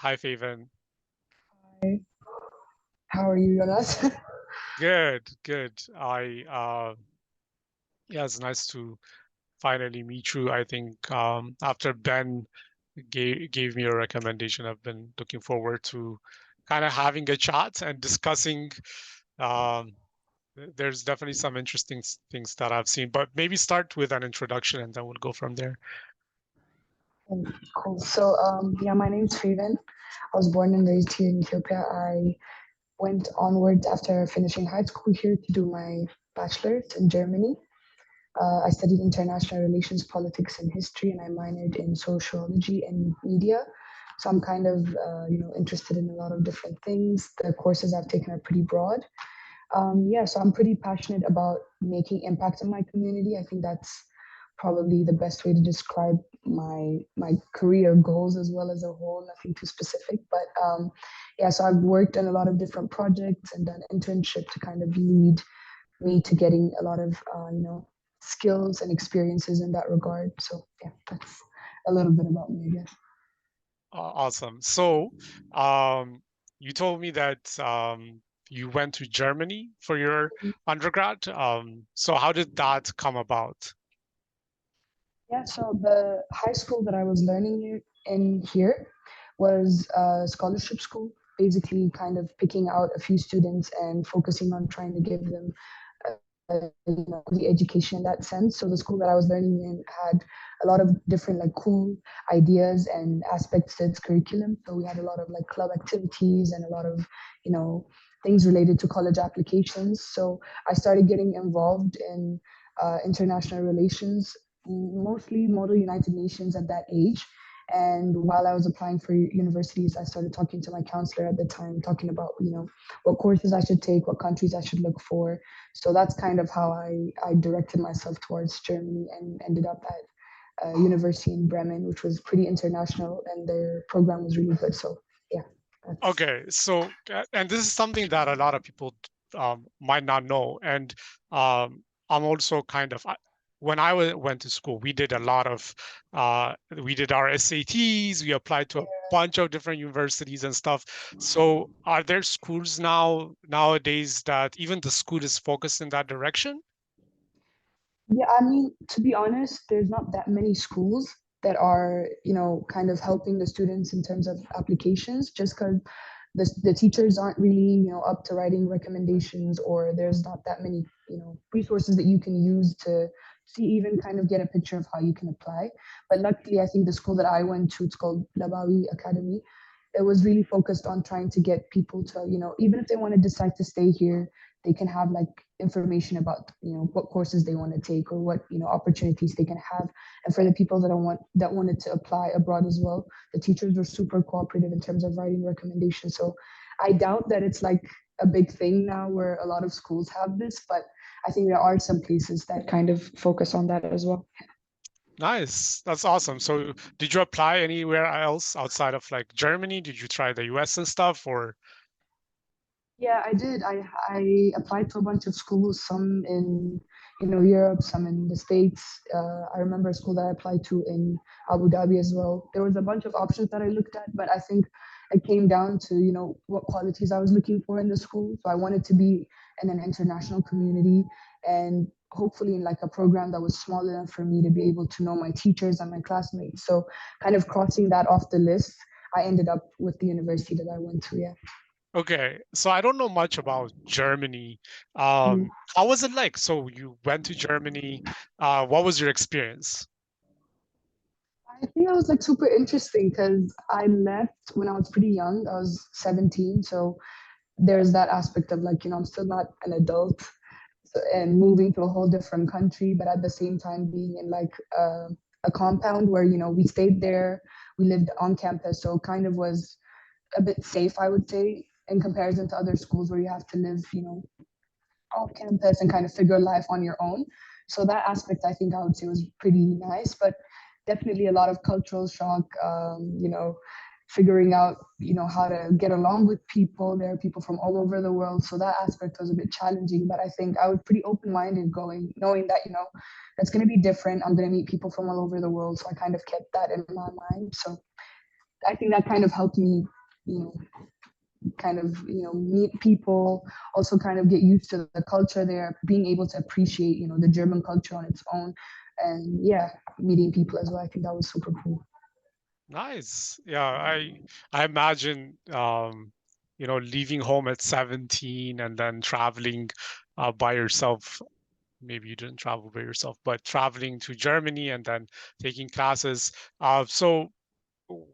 Hi, Feven. Hi, how are you, Jonas? Good, good. Yeah, it's nice to finally meet you. I think after Ben gave me a recommendation, I've been looking forward to kind of having a chat and discussing. Um, there's definitely some interesting things that I've seen, but maybe start with an introduction and then we'll go from there. Cool. So, yeah, my name's Feven. I was born and raised here in Ethiopia. I went onwards after finishing high school here to do my bachelor's in Germany. I studied international relations, politics, and history, and I minored in sociology and media. So I'm kind of, interested in a lot of different things. The courses I've taken are pretty broad. Yeah, so I'm pretty passionate about making impact in my community. I think that's probably the best way to describe my career goals as well as a whole. Nothing too specific, but yeah. So I've worked on a lot of different projects and done internship to kind of lead me to getting a lot of skills and experiences in that regard. So yeah, that's a little bit about me, I guess. Awesome. So, um, you told me that you went to Germany for your undergrad. So how did that come about? Yeah, so the high school that I was learning in here was a scholarship school, basically kind of picking out a few students and focusing on trying to give them the education in that sense. So the school that I was learning in had a lot of different like cool ideas and aspects to its curriculum. So we had a lot of like club activities and a lot of, you know, things related to college applications. So I started getting involved in international relations, mostly Model United Nations at that age. And while I was applying for universities, I started talking to my counselor at the time, talking about, what courses I should take, what countries I should look for. So that's kind of how I directed myself towards Germany and ended up at a university in Bremen, which was pretty international, and their program was really good. So yeah, that's Okay, so and this is something that a lot of people might not know, and I'm also kind of when I went to school, we did a lot of we did our SATs, we applied to a bunch of different universities and stuff. So, are there schools nowadays that even the school is focused in that direction? yeah. I mean, to be honest, there's not that many schools that are kind of helping the students in terms of applications, just because the teachers aren't really up to writing recommendations, or there's not that many resources that you can use to see, even kind of get a picture of how you can apply. But luckily, I think the school that I went to, it's called Labawi Academy, it was really focused on trying to get people to, even if they want to decide to stay here, they can have like information about what courses they want to take, or what opportunities they can have. And for the people that wanted to apply abroad as well, the teachers were super cooperative in terms of writing recommendations. So I doubt that it's like a big thing now where a lot of schools have this, but I think there are some places that kind of focus on that as well. Nice. That's awesome. So, did you apply anywhere else outside of like Germany? Did you try the US and stuff, or? Yeah, I did. I applied to a bunch of schools, some in Europe, some in the States. I remember a school that I applied to in Abu Dhabi as well. There was a bunch of options that I looked at, but I think it came down to what qualities I was looking for in the school. So I wanted to be in an international community, and hopefully in like a program that was small enough for me to be able to know my teachers and my classmates. So kind of crossing that off the list, I ended up with the university that I went to. Yeah. Okay, so I don't know much about Germany. Mm. How was it like? So you went to Germany. What was your experience? I think that was like super interesting because I left when I was pretty young. I was 17. So there's that aspect of like, I'm still not an adult, and moving to a whole different country, but at the same time being in like a compound where, we stayed there, we lived on campus. So it kind of was a bit safe, I would say, in comparison to other schools where you have to live, off campus and kind of figure life on your own. So that aspect, I think I would say was pretty nice, but definitely a lot of cultural shock. Figuring out, how to get along with people. There are people from all over the world, so that aspect was a bit challenging. But I think I was pretty open-minded going, knowing that that's going to be different. I'm going to meet people from all over the world, so I kind of kept that in my mind. So I think that kind of helped me, you know, meet people, also kind of get used to the culture there, being able to appreciate, the German culture on its own, and yeah, meeting people as well. I think that was super cool. Nice. Yeah, I imagine leaving home at 17 and then traveling by yourself. Maybe you didn't travel by yourself, but traveling to Germany and then taking classes. So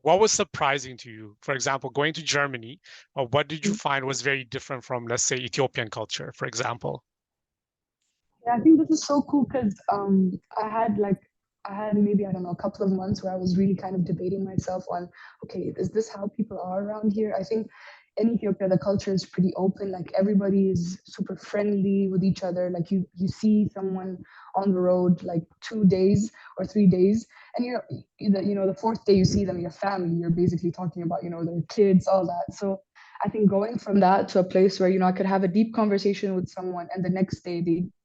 what was surprising to you? For example, going to Germany, what did you find was very different from, let's say, Ethiopian culture, for example? Yeah, I think this is so cool because I had maybe, I don't know, a couple of months where I was really kind of debating myself on, okay, is this how people are around here? I think in Ethiopia the culture is pretty open. Like everybody is super friendly with each other. Like you see someone on the road like 2 days or 3 days, and the fourth day you see them, your family. You're basically talking about their kids, all that. So I think going from that to a place where I could have a deep conversation with someone, and the next day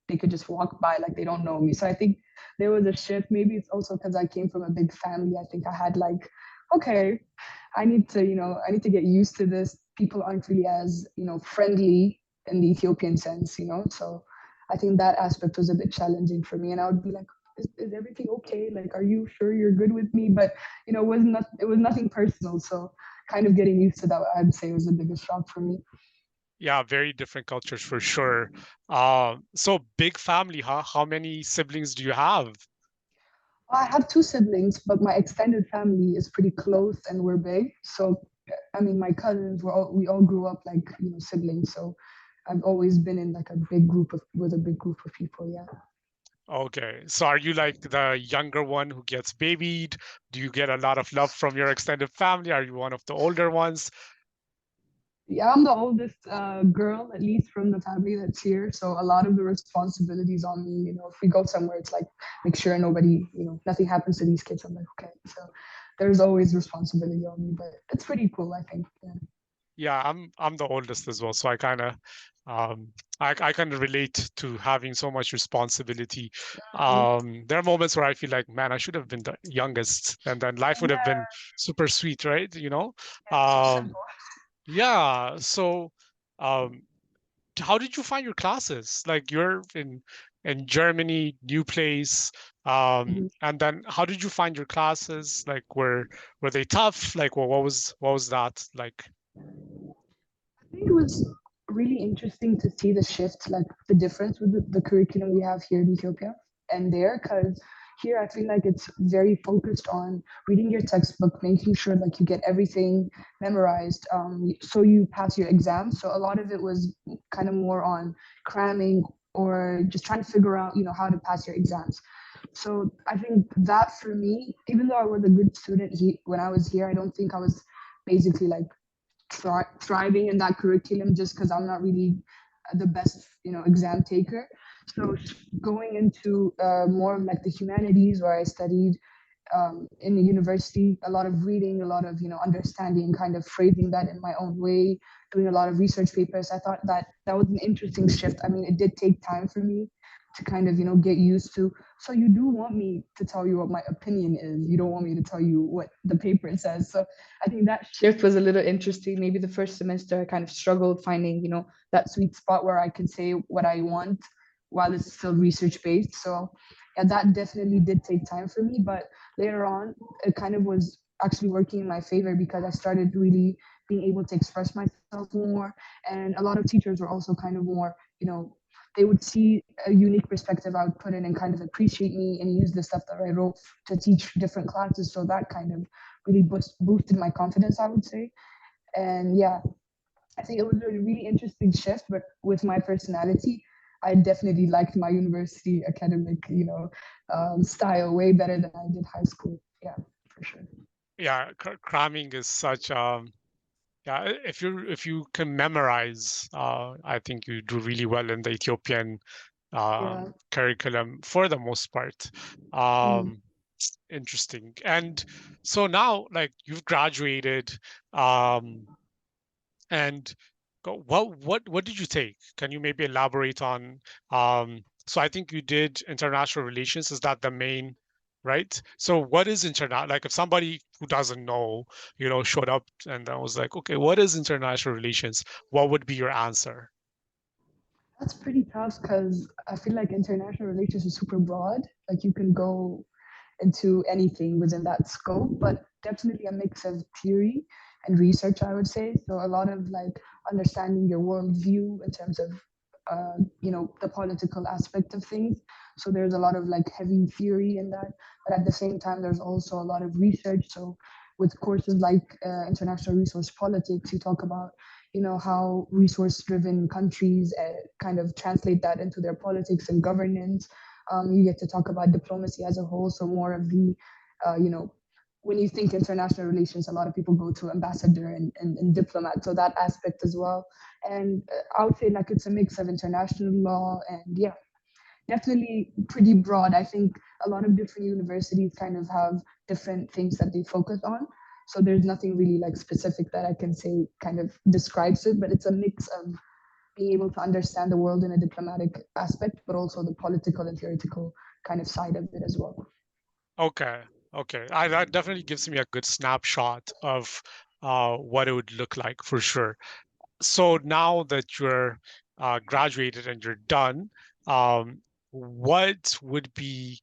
they could just walk by like they don't know me. So I think there was a shift. Maybe it's also because I came from a big family. I think I had like, okay, I need to get used to this. People aren't really as friendly in the Ethiopian sense. So I think that aspect was a bit challenging for me, and I would be like, is everything okay? Like, are you sure you're good with me? But it was nothing personal. So kind of getting used to that, I'd say, was the biggest shock for me. Yeah, very different cultures for sure. So big family, huh? How many siblings do you have? I have two siblings, but my extended family is pretty close and we're big. So, I mean, my cousins we all grew up like siblings. So, I've always been in like a big group of with a big group of people. Yeah. Okay, so are you like the younger one who gets babied? Do you get a lot of love from your extended family? Are you one of the older ones? Yeah, I'm the oldest girl, at least from the family that's here. So a lot of the responsibilities on me. If we go somewhere, it's like make sure nothing happens to these kids. I'm like, okay. So there's always responsibility on me, but it's pretty cool, I think. Yeah. Yeah, I'm the oldest as well, so um I kind of relate to having so much responsibility. Mhm. There are moments where I feel like, man, I should have been the youngest, and then life would have Yeah, been super sweet, right? so Um, simple. yeah. So, um, how did you find your classes? Like you're in Germany, new place, Mhm. and then how did you find your classes? Like were they tough? Like what was that like? I think it was really interesting to see the shift, like the difference with the curriculum we have here in Ethiopia and there, because here I feel like it's very focused on reading your textbook, making sure like you get everything memorized, so you pass your exam. So a lot of it was kind of more on cramming or just trying to figure out, how to pass your exams. So I think that for me, even though I was a good student when I was here, I don't think I was basically like thriving in that curriculum just because I'm not really the best, exam taker. So going into more of like the humanities where I studied in the university, a lot of reading, a lot of understanding, kind of phrasing that in my own way, doing a lot of research papers. I thought that that was an interesting shift. I mean, it did take time for me to kind of get used to. So you do want me to tell you what my opinion is. You don't want me to tell you what the paper says. So I think that shift was a little interesting. Maybe the first semester I kind of struggled finding that sweet spot where I could say what I want while it's still research based. So yeah, that definitely did take time for me, but later on, it kind of was actually working in my favor because I started really being able to express myself more. And a lot of teachers were also kind of more, they would see a unique perspective I would put in and kind of appreciate me and use the stuff that I wrote to teach different classes. So that kind of really boosted my confidence, I would say. And yeah, I think it was a really interesting shift, but with my personality, I definitely liked my university academic, style way better than I did high school. Yeah, for sure. Yeah, cramming is such yeah, if you can memorize, I think you do really well in the Ethiopian Yeah. curriculum for the most part. Mm. Um, Interesting. And so now, like you've graduated, um, and what did you take? Can you maybe elaborate on? So I think you did international relations. Is that the main? right? So what is internet? Like if somebody who doesn't know, showed up and I was like, okay, what is international relations? What would be your answer? That's pretty tough because I feel like international relations is super broad. Like you can go into anything within that scope, but definitely a mix of theory and research, I would say. So a lot of like understanding your worldview in terms of, the political aspect of things. So there's a lot of like heavy theory in that, but at the same time, there's also a lot of research. So with courses like international resource politics, you talk about how resource driven countries kind of translate that into their politics and governance. You get to talk about diplomacy as a whole, so more of the, you know, when you think international relations, a lot of people go to ambassador and diplomat, so that aspect as well. And I would say like it's a mix of international law and yeah, definitely pretty broad. I think a lot of different universities kind of have different things that they focus on. So there's nothing really like specific that I can say kind of describes it, but it's a mix of being able to understand the world in a diplomatic aspect, but also the political and theoretical kind of side of it as well. Okay, okay. That definitely gives me a good snapshot of what it would look like for sure. So now that you're graduated and you're done, what would be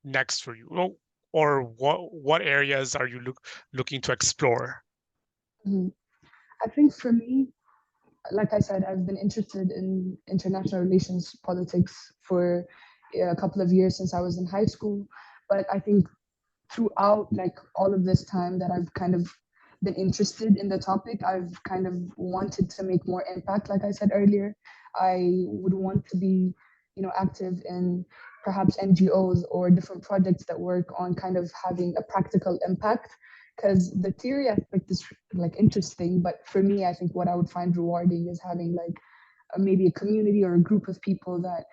next for you? Or what areas are you looking to explore? Mhm. I think for me, like I said, I've been interested in international relations politics for a couple of years since I was in high school. But I think throughout like all of this time that I've kind of been interested in the topic, I've kind of wanted to make more impact. Like I said earlier, I would want to be, active in perhaps NGOs or different projects that work on kind of having a practical impact. Because the theory aspect is like interesting, but for me, I think what I would find rewarding is having like maybe a community or a group of people that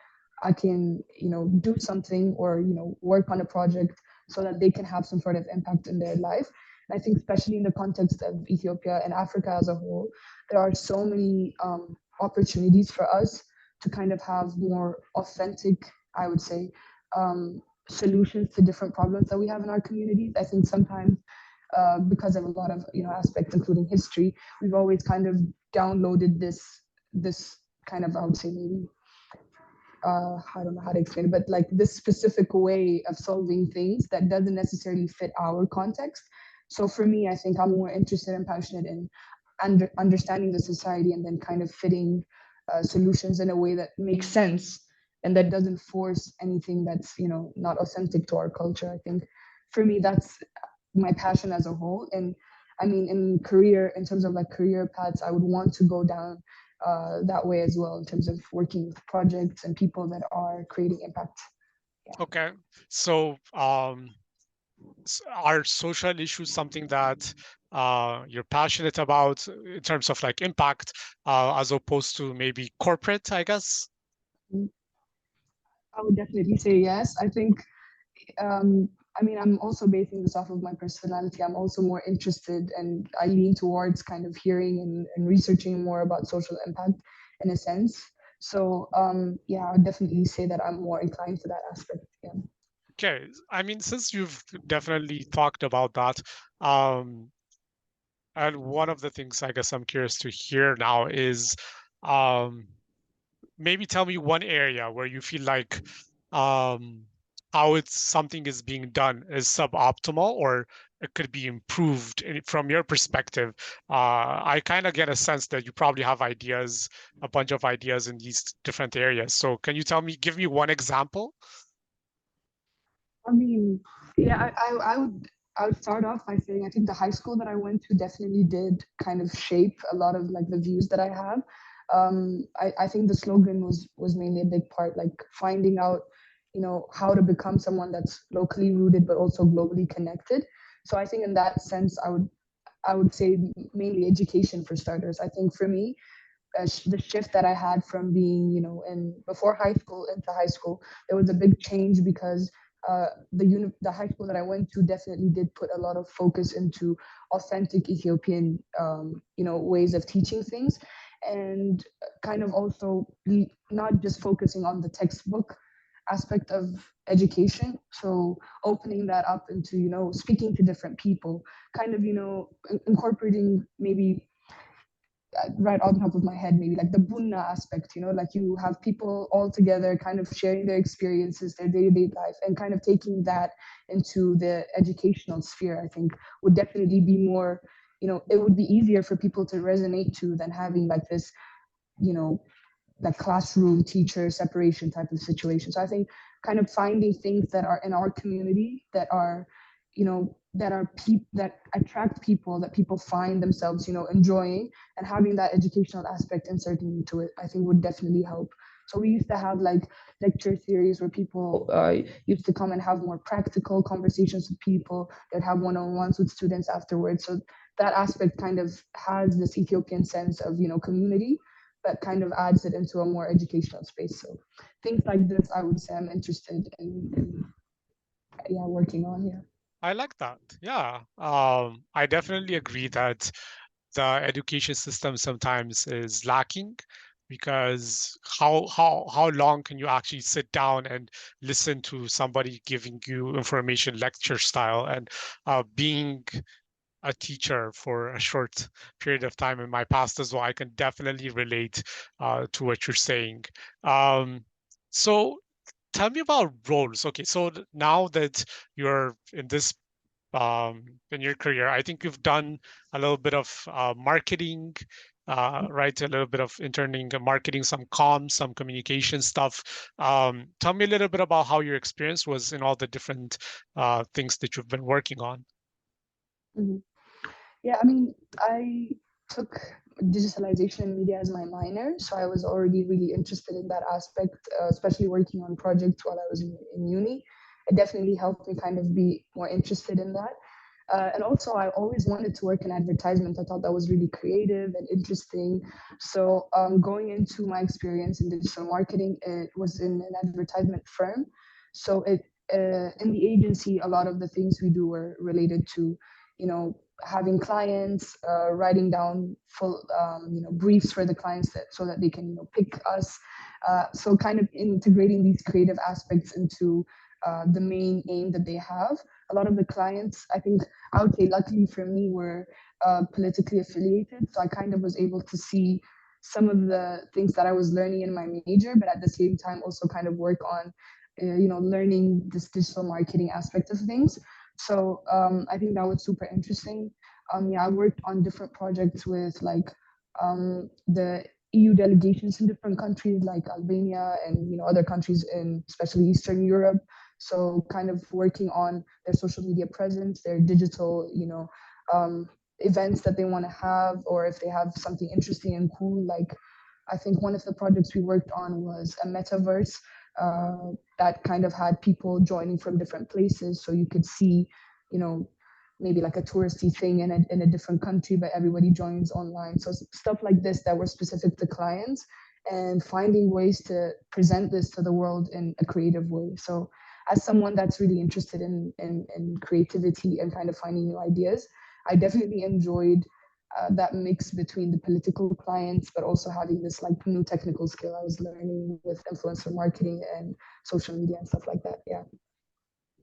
I can, do something or, work on a project so that they can have some sort of impact in their life. And I think, especially in the context of Ethiopia and Africa as a whole, there are so many opportunities for us to kind of have more authentic, I would say, solutions to different problems that we have in our communities. I think sometimes because of a lot of aspects, including history, we've always kind of downloaded this kind of, I would say, maybe I don't know how to explain it, but like this specific way of solving things that doesn't necessarily fit our context. So for me, I think I'm more interested and passionate in understanding the society and then kind of fitting solutions in a way that makes sense and that doesn't force anything that's not authentic to our culture. I think for me that's my passion as a whole. And I mean, in terms of like career paths, I would want to go down that way as well in terms of working with projects and people that are creating impact. Yeah. Okay. So, are social issues something that you're passionate about in terms of like impact, as opposed to maybe corporate, I guess? I would definitely say yes. I think, um, I mean, I'm also basing this off of my personality. I'm also more interested and I lean towards kind of hearing and researching more about social impact in a sense. So, yeah, I would definitely say that I'm more inclined to that aspect. Yeah. Okay. I mean, since you've definitely talked about that, um, and one of the things I guess I'm curious to hear now is, um, maybe tell me one area where you feel like um, how it's something is being done is suboptimal or it could be improved from your perspective. I kind of get a sense that you probably have ideas, a bunch of ideas in these different areas. So can you give me one example? I mean, yeah, I would start off by saying I think the high school that I went to definitely did kind of shape a lot of like the views that I have. I think the slogan was mainly a big part, like finding out, how to become someone that's locally rooted but also globally connected. So I think in that sense, I would say mainly education for starters. I think for me, the shift that I had from being, in before high school into high school, there was a big change because the high school that I went to definitely did put a lot of focus into authentic Ethiopian, ways of teaching things, and kind of also not just focusing on the textbook aspect of education. So opening that up into, speaking to different people, kind of, incorporating maybe right on top of my head, maybe like the bunna aspect, like you have people all together kind of sharing their experiences, their day-to-day life, and kind of taking that into the educational sphere, I think would definitely be more, it would be easier for people to resonate to than having like this, you know, like classroom teacher separation type of situation. So I think kind of finding things that are in our community that are, that attract people, that people find themselves, enjoying, and having that educational aspect inserting into it, I think would definitely help. So we used to have like lecture series where people used to come and have more practical conversations with people. They'd have one-on-ones with students afterwards. So that aspect kind of has this Ethiopian sense of, community, that kind of adds it into a more educational space. So things like this, I would say I'm interested in yeah, working on. Yeah. I like that. Yeah. I definitely agree that the education system sometimes is lacking because how long can you actually sit down and listen to somebody giving you information lecture style? And being a teacher for a short period of time in my past as well, I can definitely relate to what you're saying. Um, so tell me about roles. Okay, so now that you're in your career, I think you've done a little bit of marketing, right? A little bit of interning and marketing, some comms, some communication stuff. Tell me a little bit about how your experience was in all the different things that you've been working on. Mhm. Yeah, I mean, I took digitalization and media as my minor, so I was already really interested in that aspect, especially working on projects while I was in uni. It definitely helped me kind of be more interested in that. And also, I always wanted to work in advertisement. I thought that was really creative and interesting. So, going into my experience in digital marketing, it was in an advertisement firm. So, in the agency, a lot of the things we do were related to, having clients, writing down full, briefs for the clients so that they can, pick us. So, kind of integrating these creative aspects into the main aim that they have. A lot of the clients, I think, I would say, luckily for me, were politically affiliated. So I kind of was able to see some of the things that I was learning in my major, but at the same time also kind of work on, learning this digital marketing aspect of things. So I think that was super interesting. Yeah, I worked on different projects with like the EU delegations in different countries like Albania and other countries in especially Eastern Europe. So kind of working on their social media presence, their digital, events that they want to have, or if they have something interesting and cool. Like I think one of the projects we worked on was a metaverse that kind of had people joining from different places, so you could see, you know, maybe like a touristy thing in a different country, but everybody joins online. So stuff like this that were specific to clients, and finding ways to present this to the world in a creative way. So as someone that's really interested in creativity and kind of finding new ideas, I definitely enjoyed that mix between the political clients, but also having this like new technical skill I was learning with influencer marketing and social media and stuff like that. Yeah.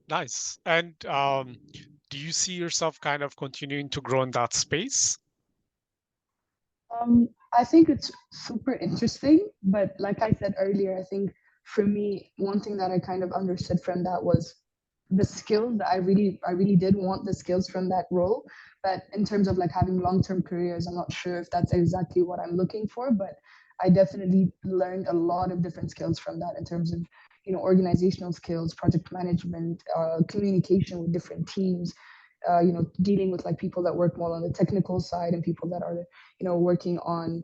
Nice. And do you see yourself kind of continuing to grow in that space? I think it's super interesting, but like I said earlier, I think for me, one thing that I kind of understood from that was the skills that I really did want the skills from that role. But in terms of like having long-term careers, I'm not sure if that's exactly what I'm looking for, but I definitely learned a lot of different skills from that in terms of, organizational skills, project management, communication with different teams, dealing with like people that work more on the technical side and people that are, working on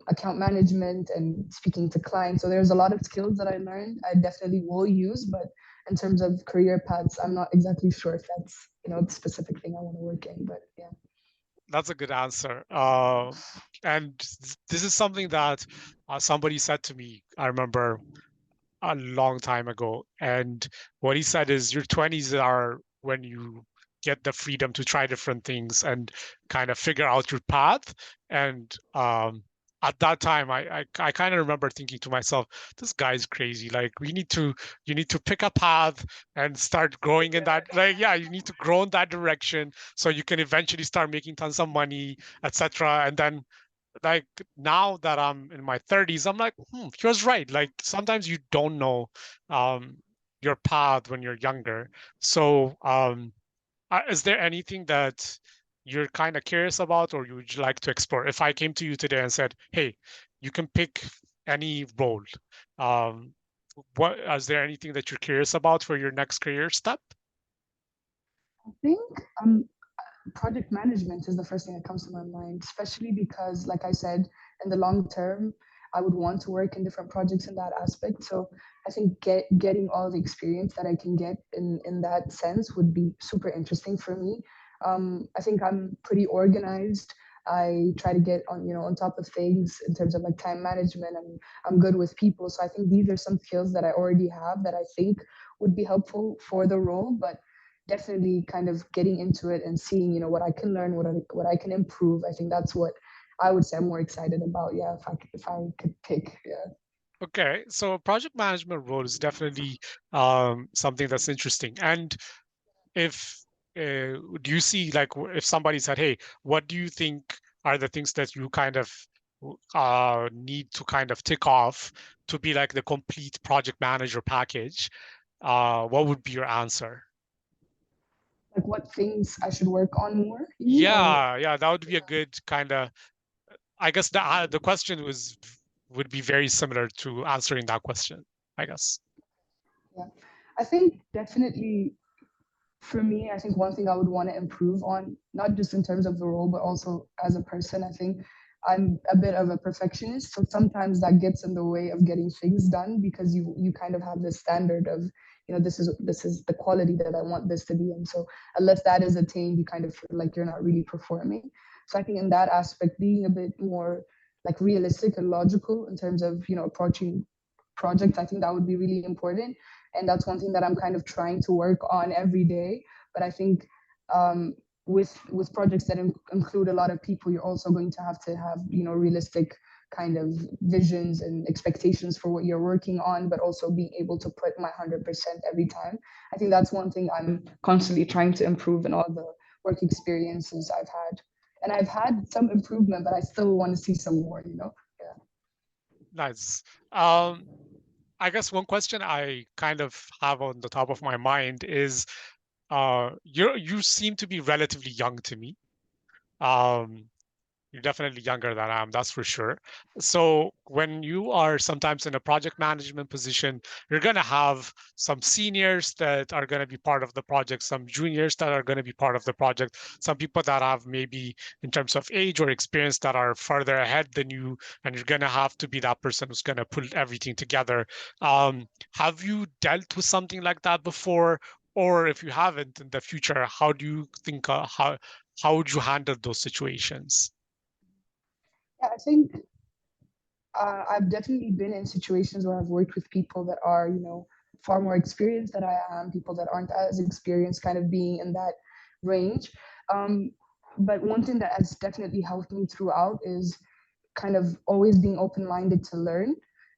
account management and speaking to clients. So there's a lot of skills that I learned. I definitely will use, but in terms of career paths, I'm not exactly sure if that's, the specific thing I want to work in. But yeah. That's a good answer. And this is something that somebody said to me, I remember a long time ago. And what he said is your 20s are when you get the freedom to try different things and kind of figure out your path. And at that time, I kind of remember thinking to myself, this guy's crazy. Like you need to pick a path and start growing in that. Like, yeah, you need to grow in that direction so you can eventually start making tons of money, etc. And then like now that I'm in my 30s, I'm like, he was right. Like sometimes you don't know um your path when you're younger. So is there anything that you're kind of curious about or you would like to explore? If I came to you today and said, "Hey, you can pick any role," um, what is there anything that you're curious about for your next career step? I think um, project management is the first thing that comes to my mind, especially because, like I said, in the long term, I would want to work in different projects in that aspect. So I think getting all the experience that I can get in that sense would be super interesting for me. I think I'm pretty organized. I try to get on, on top of things in terms of like time management. I'm good with people. So I think these are some skills that I already have that I think would be helpful for the role. But definitely kind of getting into it and seeing, what I can learn, what I can improve. I think that's what I would say I'm more excited about. Yeah, if I could pick. Yeah. Okay, so project management role is definitely something that's interesting. And if do you see like if somebody said, "Hey, what do you think are the things that you kind of need to kind of tick off to be like the complete project manager package?" What would be your answer? Like what things I should work on more, you mean? Or Yeah, yeah, that would be a good kind of. I guess the question was would be very similar to answering that question, I guess. yeah, I think definitely for me, I think one thing I would want to improve on, not just in terms of the role, but also as a person, I think I'm a bit of a perfectionist. So sometimes that gets in the way of getting things done because you kind of have this standard of, this is the quality that I want this to be. And so unless that is attained, you kind of feel like you're not really performing. So I think in that aspect, being a bit more like realistic and logical in terms of, approaching projects, I think that would be really important, and that's one thing that I'm kind of trying to work on every day. But I think with projects that include a lot of people, you're also going to have realistic kind of visions and expectations for what you're working on, but also being able to put my 100% every time. I think that's one thing I'm constantly trying to improve in all the work experiences I've had. And I've had some improvement, but I still want to see some more. Yeah. Nice. I guess one question I kind of have on the top of my mind is you seem to be relatively young to me. Um, You're definitely younger than I am, that's for sure. So when you are sometimes in a project management position, you're going to have some seniors that are going to be part of the project, some juniors that are going to be part of the project, some people that have maybe in terms of age or experience that are further ahead than you, and you're going to have to be that person who's going to pull everything together. Have you dealt with something like that before? Or if you haven't in the future, how do you think how would you handle those situations? Yeah, I think I've definitely been in situations where I've worked with people that are, far more experienced than I am, people that aren't as experienced, kind of being in that range. Um, but one thing that has definitely helped me throughout is kind of always being open-minded to learn.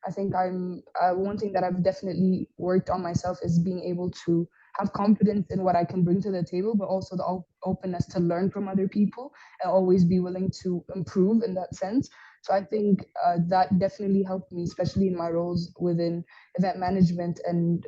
I think I'm one thing that I've definitely worked on myself is being able to have confidence in what I can bring to the table, but also the openness to learn from other people and always be willing to improve in that sense. So I think that definitely helped me, especially in my roles within event management and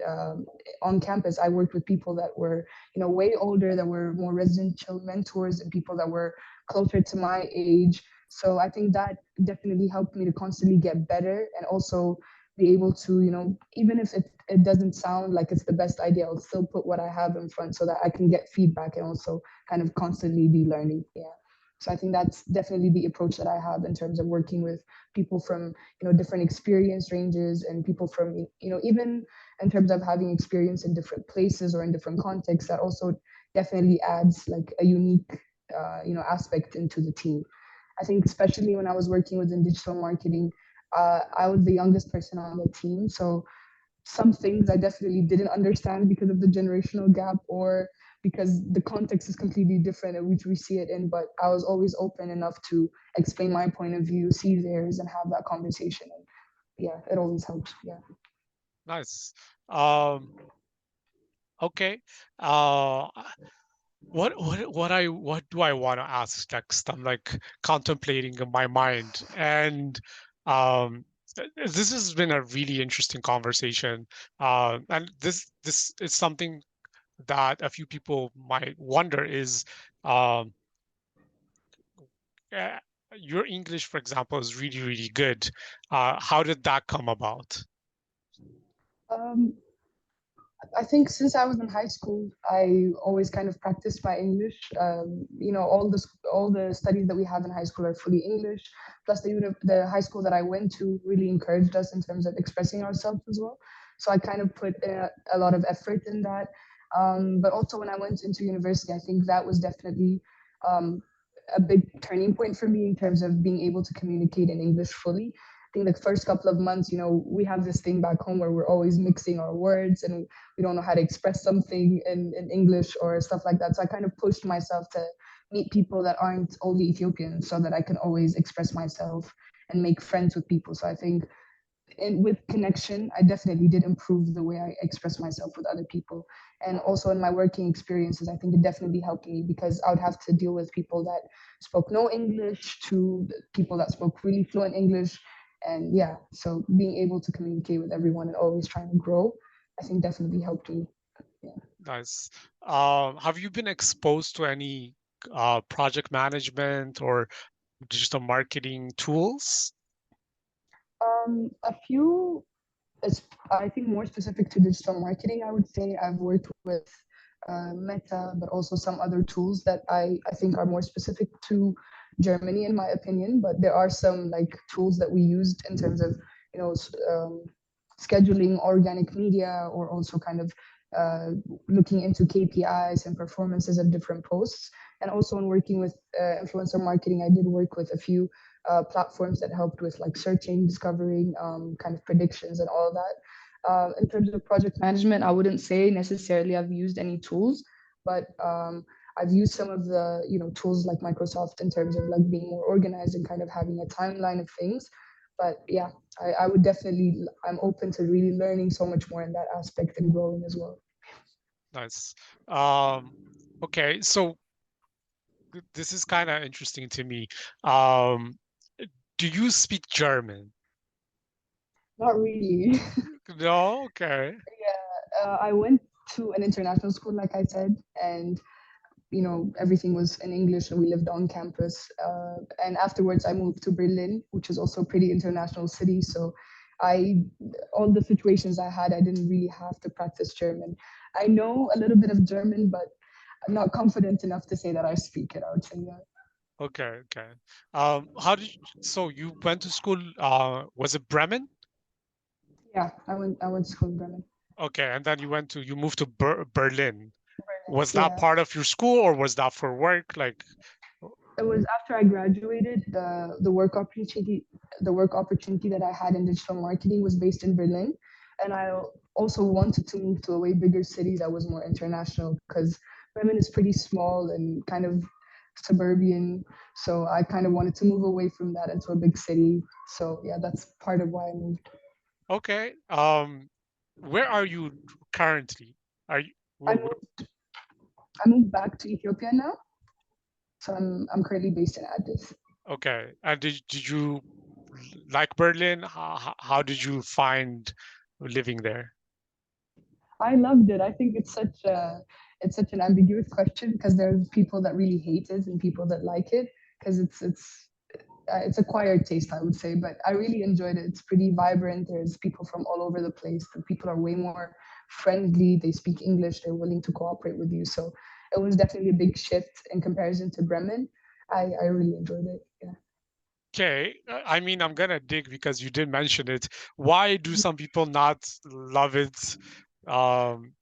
on campus. I worked with people that were, way older, that were more residential mentors, and people that were closer to my age. So I think that definitely helped me to constantly get better and also be able to, even if it doesn't sound like it's the best idea, I'll still put what I have in front so that I can get feedback and also kind of constantly be learning. Yeah. So I think that's definitely the approach that I have in terms of working with people from, different experience ranges and people from, even in terms of having experience in different places or in different contexts, that also definitely adds like a unique, aspect into the team. I think especially when I was working within digital marketing, I was the youngest person on the team. So some things I definitely didn't understand because of the generational gap or because the context is completely different in which we see it in. But I was always open enough to explain my point of view, see theirs, and have that conversation. And yeah, it always helps. Yeah. Nice. Um, okay. Uh, what do I want to ask next? I'm like contemplating in my mind, and um, this has been a really interesting conversation. And this is something that a few people might wonder is, um, uh, your English, for example, is really, really good. How did that come about? Um, I think since I was in high school, I always kind of practiced my English. All the studies that we have in high school are fully English. Plus, the high school that I went to really encouraged us in terms of expressing ourselves as well. So I kind of put a lot of effort in that. But also when I went into university, I think that was definitely um, a big turning point for me in terms of being able to communicate in English fully. I think the first couple of months, we have this thing back home where we're always mixing our words and we don't know how to express something in English or stuff like that. So I kind of pushed myself to meet people that aren't only Ethiopian so that I can always express myself and make friends with people. So I think with connection, I definitely did improve the way I express myself with other people. And also in my working experiences, I think it definitely helped me because I would have to deal with people that spoke no English to people that spoke really fluent English. And yeah, so being able to communicate with everyone and always trying to grow, I think definitely helped me. Yeah. Nice. Have you been exposed to any project management or digital marketing tools? A few it's I think more specific to digital marketing, I would say I've worked with Meta, but also some other tools that I think are more specific to Germany, in my opinion. But there are some like tools that we used in terms of you know scheduling organic media or also kind of uh, looking into KPIs and performances of different posts. And also in working with influencer marketing, I did work with a few platforms that helped with like searching, discovering kind of predictions and all of that. In terms of project management, I wouldn't say necessarily I've used any tools, but I've used some of the tools like Microsoft in terms of like being more organized and kind of having a timeline of things. But yeah, I would definitely I'm open to really learning so much more in that aspect and growing as well. Nice. Okay, so this is kind of interesting to me. Um, do you speak German? Not really. No? Okay. I went to an international school, like I said, and everything was in English and we lived on campus. And afterwards, I moved to Berlin, which is also a pretty international city. So I, all the situations I had, I didn't really have to practice German. I know a little bit of German, but I'm not confident enough to say that I speak it. I would say, yeah. Okay, okay. How did so you went to school, was it Bremen? Yeah, I went to school in Berlin. Okay, and then you moved to Berlin. Was that Yeah. part of your school or was that for work? Like, It was after I graduated, the work opportunity that I had in digital marketing was based in Berlin, and I also wanted to move to a way bigger city that was more international because Bremen is pretty small and kind of suburban. So I kind of wanted to move away from that into a big city. So yeah, that's part of why I moved. okay. Where are you currently? Are you I w- moved I moved back to Ethiopia now, so I'm currently based in Addis. okay? And did you like Berlin? How did you find living there? I loved it. I think it's such an ambiguous question because there's people that really hate it and people that like it because it's acquired taste, I would say. But I really enjoyed it. It's pretty vibrant. There's people from all over the place. The people are way more friendly. They speak English. They're willing to cooperate with you. So it was definitely a big shift in comparison to Bremen. I really enjoyed it. Yeah. Okay, I mean, I'm gonna dig because you did mention it. Why do some people not love it? Um,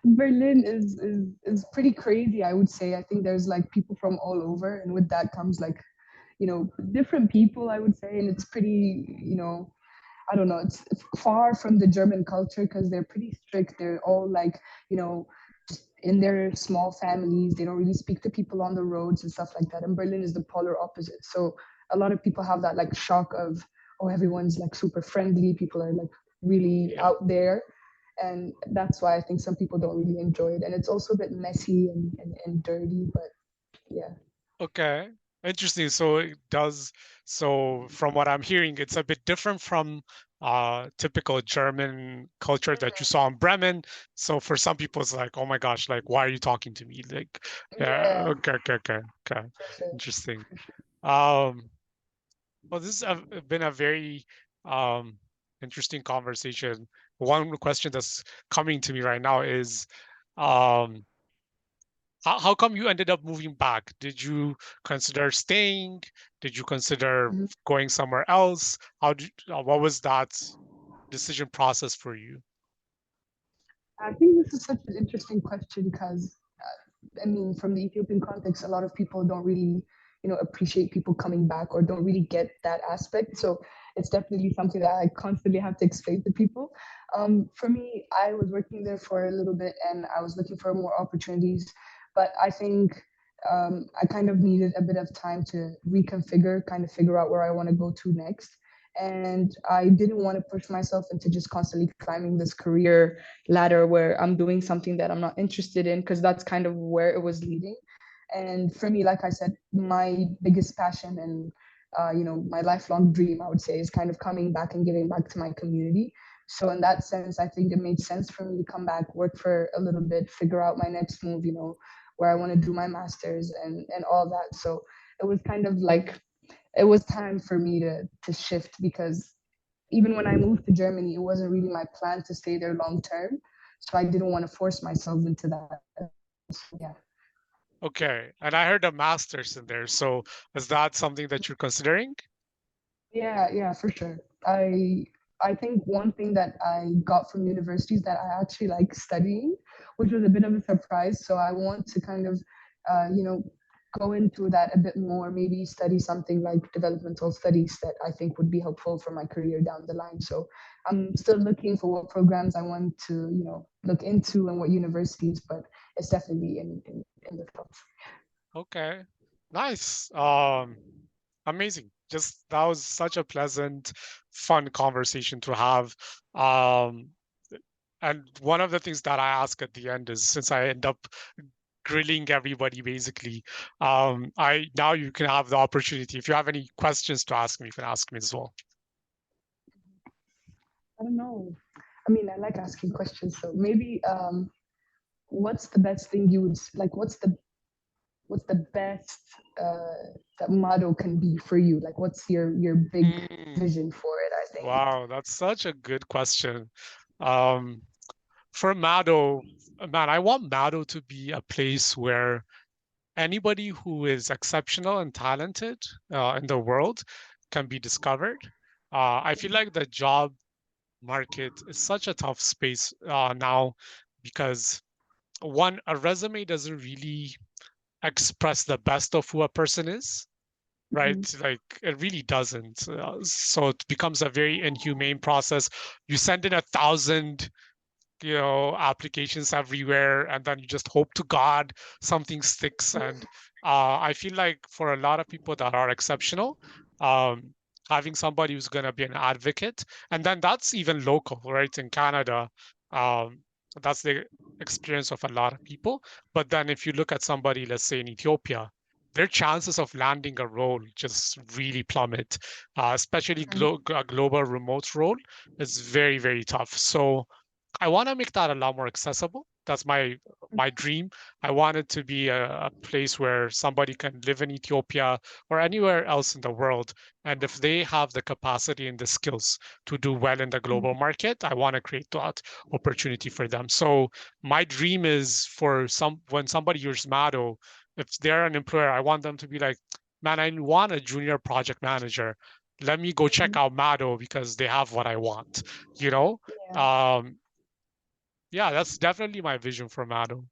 Berlin is pretty crazy, I would say. I think there's like people from all over, and with that comes like different people, I would say, and it's pretty, I don't know, it's far from the German culture because they're pretty strict. They're all like, you know, in their small families. They don't really speak to people on the roads and stuff like that. And Berlin is the polar opposite. So a lot of people have that like shock of, oh, everyone's like super friendly. People are like really Yeah. out there. And that's why I think some people don't really enjoy it. And it's also a bit messy and dirty, but yeah. Okay. Interesting. So it does, so from what I'm hearing, it's a bit different from typical German culture that you saw in Bremen. So for some people it's like, oh my gosh, like why are you talking to me? Like, yeah, Yeah, okay, okay, okay, okay. for sure. Interesting. Um, well, this has been a very um interesting conversation. One question that's coming to me right now is um how come you ended up moving back? Did you consider staying? Did you consider Mhm. going somewhere else? What was that decision process for you? I think this is such an interesting question because, I mean, from the Ethiopian context, a lot of people don't really, appreciate people coming back or don't really get that aspect. So it's definitely something that I constantly have to explain to people. For me, I was working there for a little bit and I was looking for more opportunities, but I think I kind of needed a bit of time to reconfigure, kind of figure out where I want to go to next. And I didn't want to push myself into just constantly climbing this career ladder where I'm doing something that I'm not interested in, because that's kind of where it was leading. And for me, like I said, my biggest passion and my lifelong dream, I would say, is kind of coming back and giving back to my community. So in that sense, I think it made sense for me to come back, work for a little bit, figure out my next move, where I want to do my masters and all that. So it was kind of like it was time for me to shift, because even when I moved to Germany, it wasn't really my plan to stay there long term. So I didn't want to force myself into that. So yeah. Okay, and I heard a master's in there. So is that something that you're considering? Yeah, yeah, for sure. I think one thing that I got from university is that I actually like studying, which was a bit of a surprise. So I want to kind of, uh, you know, go into that a bit more. Maybe study something like developmental studies that I think would be helpful for my career down the line. So I'm still looking for what programs I want to, look into and what universities, but it's definitely in the thoughts. Okay, nice. Amazing. Just that was such a pleasant, fun conversation to have. Um, and one of the things that I ask at the end is, since I end up grilling everybody basically, I now you can have the opportunity. If you have any questions to ask me, you can ask me as well. I don't know. I mean, I like asking questions, so maybe what's the best thing you would like? What's the best that motto can be for you? Like, what's your big Mm, vision for it? I think. wow, that's such a good question. Um, for Mado, man, I want Mado to be a place where anybody who is exceptional and talented in the world can be discovered. I feel like the job market is such a tough space now because one, a resume doesn't really express the best of who a person is, right? Mm-hmm. Like it really doesn't. So it becomes a very inhumane process. You send in 1,000 applications everywhere, and then you just hope to God something sticks. And I feel like for a lot of people that are exceptional, um, having somebody who's going to be an advocate, and then that's even local, right? In Canada, um, that's the experience of a lot of people. But then if you look at somebody, let's say in Ethiopia, their chances of landing a role just really plummet, especially a global remote role is very, very tough. So I want to make that a lot more accessible. That's my dream. I want it to be a place where somebody can live in Ethiopia or anywhere else in the world. And if they have the capacity and the skills to do well in the global market, I want to create that opportunity for them. So my dream is for when somebody hears Mado, if they're an employer, I want them to be like, man, I want a junior project manager. Let me go check Mm-hmm. out Mado because they have what I want, you know? Yeah, Um, yeah, that's definitely my vision for Mado.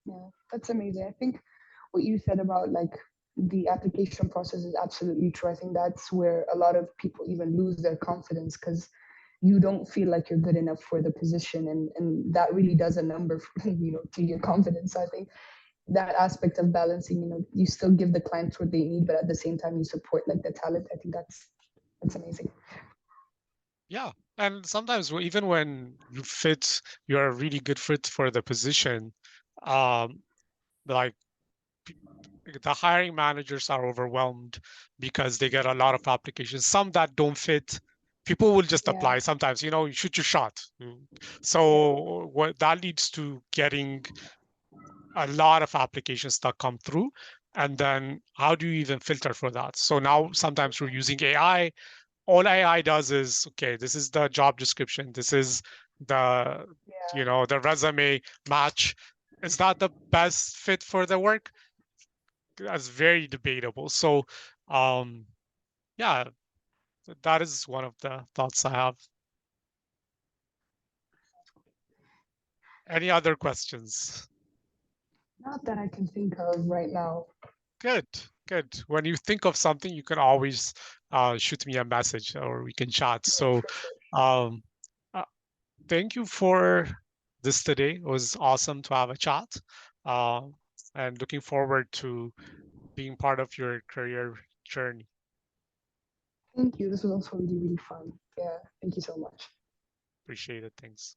yeah, that's amazing. I think what you said about like the application process is absolutely true. I think that's where a lot of people even lose their confidence, because you don't feel like you're good enough for the position, and that really does a number for, to your confidence. So I think that aspect of balancing, you still give the clients what they need, but at the same time you support like the talent. I think that's amazing. Yeah. And sometimes even when you're a really good fit for the position, um, like p- the hiring managers are overwhelmed because they get a lot of applications. Some that don't fit, people will just Yeah, apply. Sometimes, you shoot your shot. yeah, So what that leads to getting a lot of applications that come through. And then how do you even filter for that? So now sometimes we're using AI. All AI does is, okay, this is the job description. This is the, yeah. the resume match. Is that the best fit for the work? That's very debatable. So, um, yeah, that is one of the thoughts I have. Any other questions? Not that I can think of right now. Good, good. When you think of something, you can always shoot me a message or we can chat. So, For sure. um, uh, thank you for this today. It was awesome to have a chat. Uh, and looking forward to being part of your career journey. Thank you. This was also really, really fun. Yeah, thank you so much. Appreciate it. Thanks.